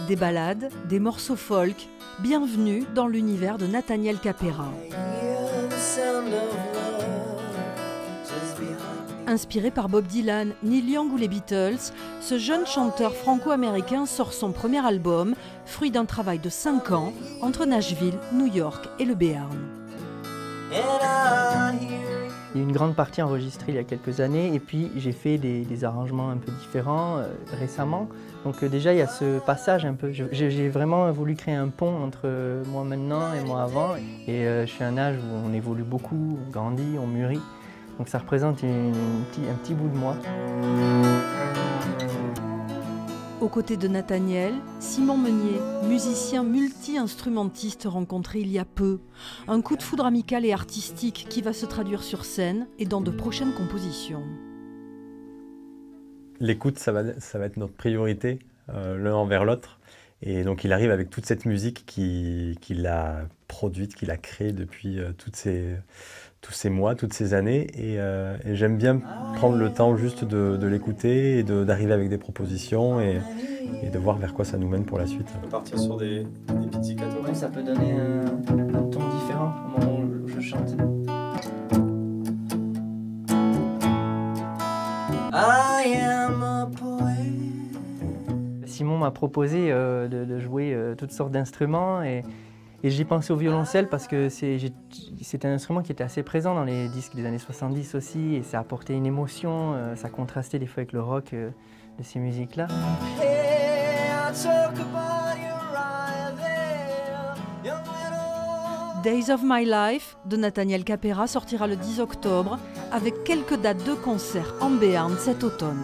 Des ballades, des morceaux folk, bienvenue dans l'univers de Nathaniel Capera. Inspiré par Bob Dylan, Neil Young ou les Beatles, ce jeune chanteur franco-américain sort son premier album, fruit d'un travail de 5 ans entre Nashville, New York et le Béarn. Il y a une grande partie enregistrée il y a quelques années et puis j'ai fait des arrangements un peu différents récemment. Donc déjà il y a ce passage un peu, j'ai vraiment voulu créer un pont entre moi maintenant et moi avant. Et je suis à un âge où on évolue beaucoup, on grandit, on mûrit. Donc ça représente un petit bout de moi. Aux côtés de Nathaniel, Simon Meunier, musicien multi-instrumentiste rencontré il y a peu. Un coup de foudre amical et artistique qui va se traduire sur scène et dans de prochaines compositions. L'écoute, ça va être notre priorité, l'un envers l'autre. Et donc il arrive avec toute cette musique qu'il a produite, qu'il a créée depuis tous ces mois, toutes ces années. Et j'aime bien prendre le temps juste de l'écouter et d'arriver avec des propositions et de voir vers quoi ça nous mène pour la suite. On peut partir sur des pizzicato. Oui, ça peut donner un ton différent au moment où je chante. Simon m'a proposé de jouer toutes sortes d'instruments et j'ai pensé au violoncelle parce que c'est un instrument qui était assez présent dans les disques des années 70 aussi et ça apportait une émotion, ça contrastait des fois avec le rock de ces musiques-là. Days of My Life de Nathaniel Capera sortira le 10 octobre avec quelques dates de concert en Béarn cet automne.